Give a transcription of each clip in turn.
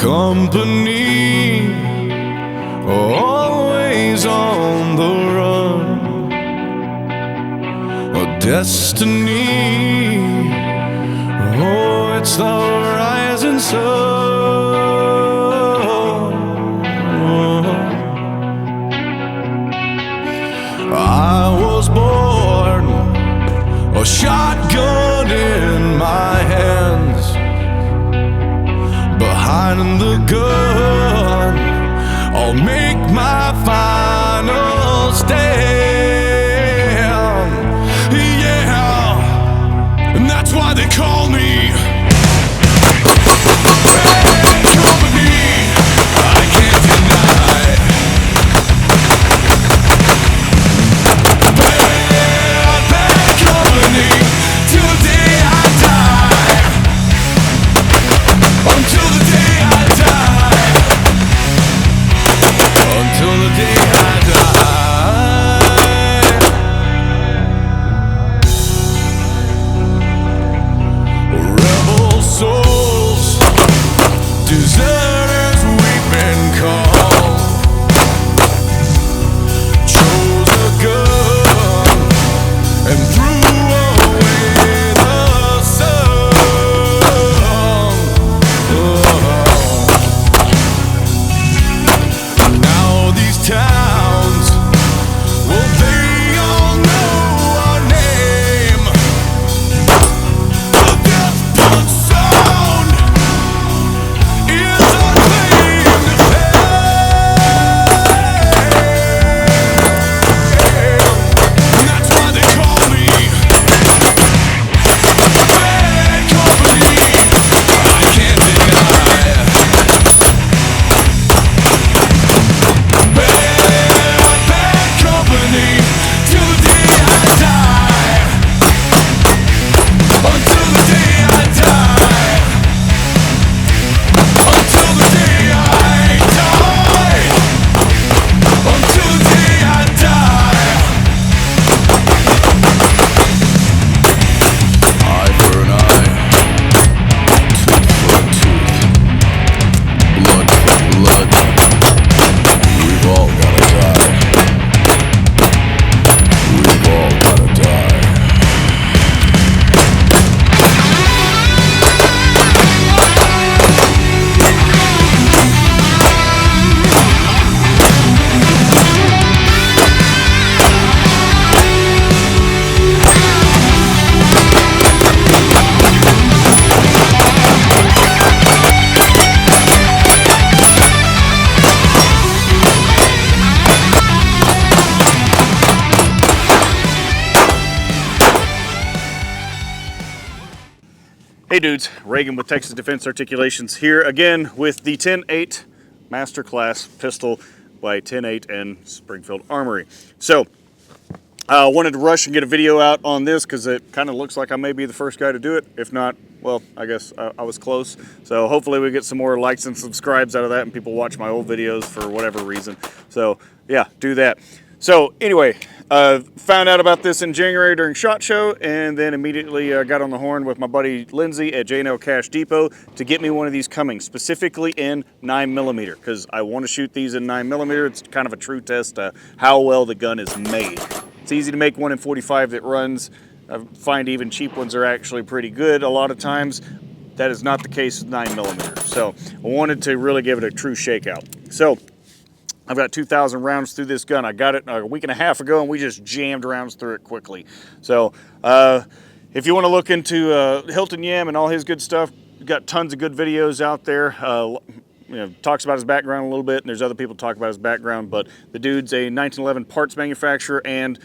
company, always on the run, a destiny, oh, it's the rising sun. I was born, a shotgun in my hands, behind the gun, I'll make my final stand. Yeah, and that's why they call me bad company. I can't deny bad company till the day I die. Until the day I die. Until the day I die. Rebel souls, deserters we've been called. Chose a gun and threw away the sun. Now these towns, well, they all know our name. The death punch sound is our claim to fame. And that's why they call me bad company. I can't deny bad company till the day I die. Until the day I die. Until the day I die. Until the day I die. Eye for an eye, tooth for a tooth, blood for blood. We've all gotta die. We've all gotta die. Hey dudes, Reagan with Texas Defense Articulations here again with the 10-8 Masterclass pistol by 10-8 and Springfield Armory. So, I wanted to rush and get a video out on this because it kind of looks like I may be the first guy to do it. If not, well, I guess I was close. So hopefully we get some more likes and subscribes out of that and people watch my old videos for whatever reason. So yeah, do that. So anyway, found out about this in January during SHOT Show, and then immediately got on the horn with my buddy Lindsay at J&L Cash Depot to get me one of these coming, specifically in 9mm, because I want to shoot these in 9mm. It's kind of a true test of how well the gun is made. It's easy to make one in 45 that runs. I find even cheap ones are actually pretty good a lot of times. That is not the case with 9mm. So I wanted to really give it a true shakeout. So I've got 2,000 rounds through this gun. I got it a week and a half ago, and we just jammed rounds through it quickly. So if you want to look into Hilton Yamm and all his good stuff, we've got tons of good videos out there. You know, talks about his background a little bit, and there's other people talk about his background, but the dude's a 1911 parts manufacturer and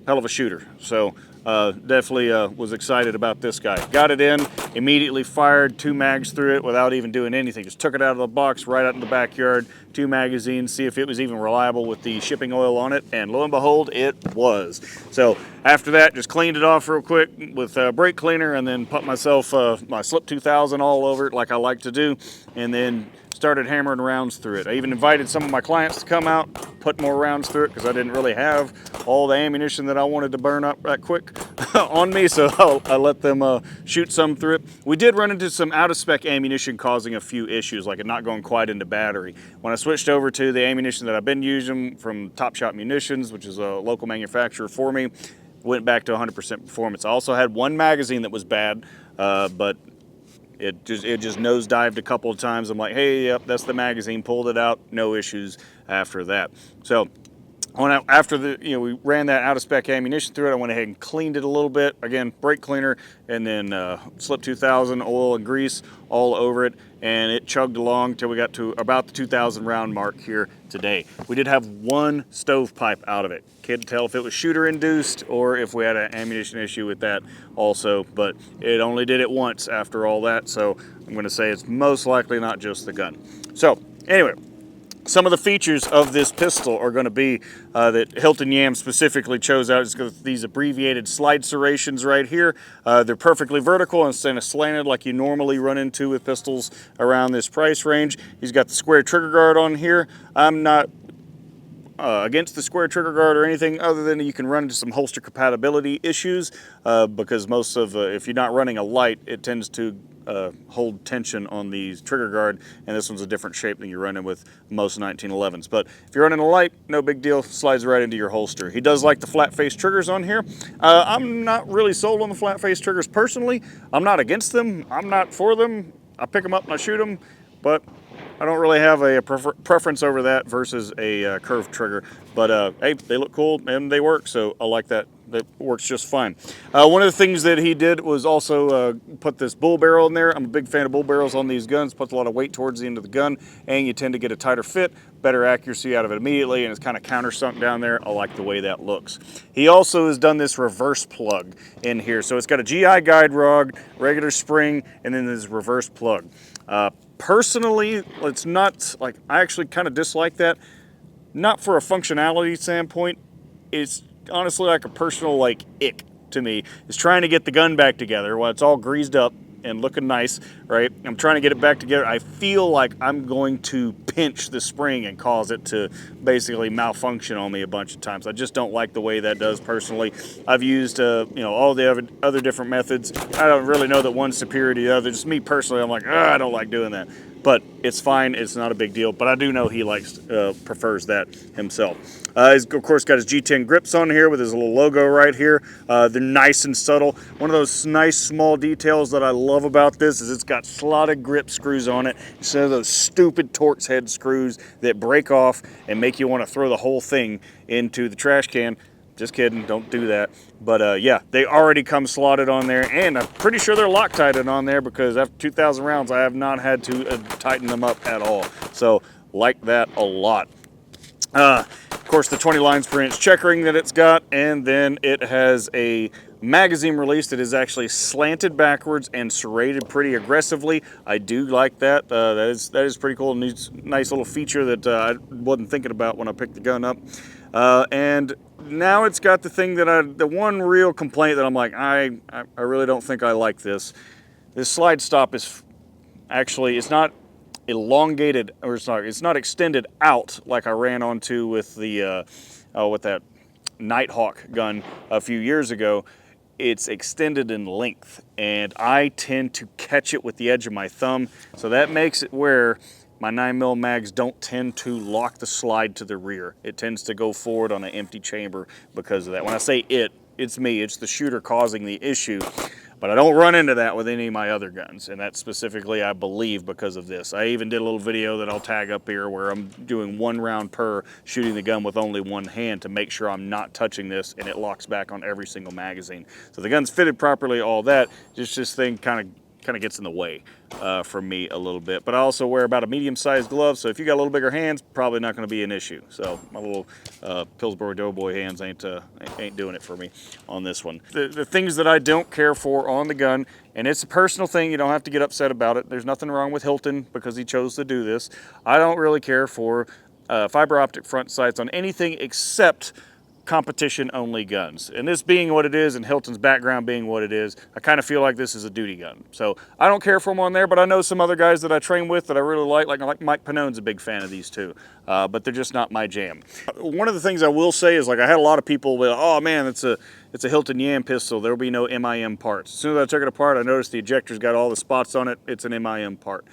hell of a shooter. So definitely was excited about this guy. Got it in, immediately fired 2 mags through it without even doing anything. Just took it out of the box right out in the backyard, 2 magazines, see if it was even reliable with the shipping oil on it, and lo and behold, it was. So after that, just cleaned it off real quick with brake cleaner, and then put myself my Slip 2000 all over it like I like to do, and then started hammering rounds through it. I even invited some of my clients to come out, put more rounds through it, because I didn't really have all the ammunition that I wanted to burn up that quick. on me, so I let them shoot some through it. We did run into some out-of-spec ammunition causing a few issues, like it not going quite into battery. When I switched over to the ammunition that I've been using from Top Shot Munitions, which is a local manufacturer for me, went back to 100% performance. I also had one magazine that was bad, but it just nosedived a couple of times. I'm like, hey, yep, that's the magazine. Pulled it out, no issues after that. So after we ran that out of spec ammunition through it, I went ahead and cleaned it a little bit. Again, brake cleaner, and then Slip 2000 oil and grease all over it, and it chugged along till we got to about the 2,000 round mark here today. We did have one stovepipe out of it. Can't tell if it was shooter induced or if we had an ammunition issue with that also, but it only did it once after all that, so I'm going to say it's most likely not just the gun. So anyway, some of the features of this pistol are going to be that Hilton Yamm specifically chose out. It's got these abbreviated slide serrations right here. They're perfectly vertical instead of slanted like you normally run into with pistols around this price range. He's got the square trigger guard on here. I'm not against the square trigger guard or anything other than you can run into some holster compatibility issues because most of, if you're not running a light, it tends to hold tension on the trigger guard, and this one's a different shape than you're running with most 1911s. But if you're running a light, no big deal, slides right into your holster. He does like the flat face triggers on here. I'm not really sold on the flat face triggers personally. I'm not against them, I'm not for them. I pick them up and I shoot them, but I don't really have a preference over that versus a curved trigger. But hey, they look cool and they work, so I like that. That works just fine. One of the things that he did was also put this bull barrel in there. I'm a big fan of bull barrels on these guns. Puts a lot of weight towards the end of the gun, and you tend to get a tighter fit, better accuracy out of it immediately, and it's kind of countersunk down there. I like the way that looks. He also has done this reverse plug in here. So it's got a GI guide rod, regular spring, and then this reverse plug. Personally, it's not, like, I actually kind of dislike that. Not for a functionality standpoint. It's honestly like a personal, like, ick to me. Is trying to get the gun back together while it's all greased up and looking nice, right? I'm trying to get it back together. I feel like I'm going to pinch the spring and cause it to basically malfunction on me a bunch of times. I just don't like the way that does personally. I've used, all the other different methods. I don't really know that one's superior to the other. Just me personally, I'm like, I don't like doing that. But it's fine, it's not a big deal. But I do know he prefers that himself. He's, of course, got his G10 grips on here with his little logo right here. They're nice and subtle. One of those nice small details that I love about this is it's got slotted grip screws on it instead of those stupid Torx head screws that break off and make you want to throw the whole thing into the trash can. Just kidding, don't do that. But yeah, they already come slotted on there, and I'm pretty sure they're Loctited on there because after 2,000 rounds, I have not had to tighten them up at all. So, like that a lot. Of course, the 20 lines per inch checkering that it's got, and then it has a magazine release that is actually slanted backwards and serrated pretty aggressively. I do like that. That is pretty cool. Nice little feature that I wasn't thinking about when I picked the gun up. And now it's got the thing that the one real complaint that I'm like, I really don't think I like this. This slide stop is actually, it's not elongated, or it's not extended out like I ran onto with the with that Nighthawk gun a few years ago. It's extended in length, and I tend to catch it with the edge of my thumb, so that makes it where my 9mm mags don't tend to lock the slide to the rear. It tends to go forward on an empty chamber because of that. When I say it's me, it's the shooter causing the issue. But I don't run into that with any of my other guns, and that's specifically, I believe, because of this. I even did a little video that I'll tag up here where I'm doing 1 round per, shooting the gun with only one hand to make sure I'm not touching this, and it locks back on every single magazine. So the gun's fitted properly, all that. Just this thing kind of gets in the way for me a little bit. But I also wear about a medium-sized glove, so if you got a little bigger hands, probably not going to be an issue. So my little Pillsbury Doughboy hands ain't doing it for me on this one. The things that I don't care for on the gun, and it's a personal thing, you don't have to get upset about it. There's nothing wrong with Hilton because he chose to do this. I don't really care for fiber optic front sights on anything except competition-only guns. And this being what it is, and Hilton's background being what it is, I kind of feel like this is a duty gun. So I don't care for them on there, but I know some other guys that I train with that I really like Mike Panone's a big fan of these too, but they're just not my jam. One of the things I will say is, like, I had a lot of people with, oh man, it's a Hilton Yamm pistol. There will be no MIM parts. As soon as I took it apart, I noticed the ejector's got all the spots on it. It's an MIM part.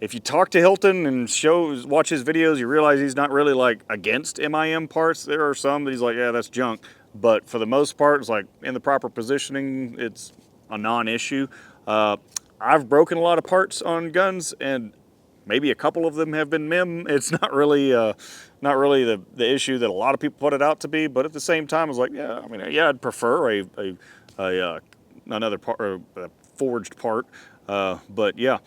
If you talk to Hilton and watch his videos, you realize he's not really like against MIM parts. There are some that he's like, yeah, that's junk. But for the most part, it's like in the proper positioning, it's a non-issue. I've broken a lot of parts on guns, and maybe a couple of them have been MIM. It's not really the issue that a lot of people put it out to be. But at the same time, I was like, yeah, I mean, yeah, I'd prefer another part, or a forged part. But yeah,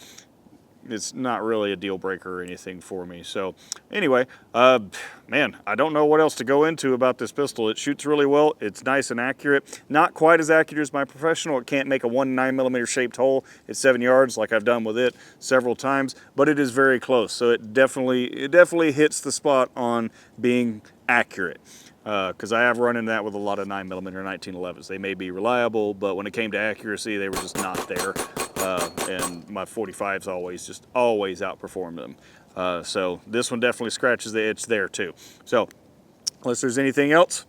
it's not really a deal breaker or anything for me. So anyway, man, I don't know what else to go into about this pistol. It shoots really well. It's nice and accurate. Not quite as accurate as my professional. It can't make a 9mm shaped hole at 7 yards like I've done with it several times, but it is very close. So it definitely hits the spot on being accurate. Because I have run into that with a lot of 9mm 1911s. They may be reliable, but when it came to accuracy, they were just not there. And my 45s always outperformed them. So this one definitely scratches the itch there too. So unless there's anything else,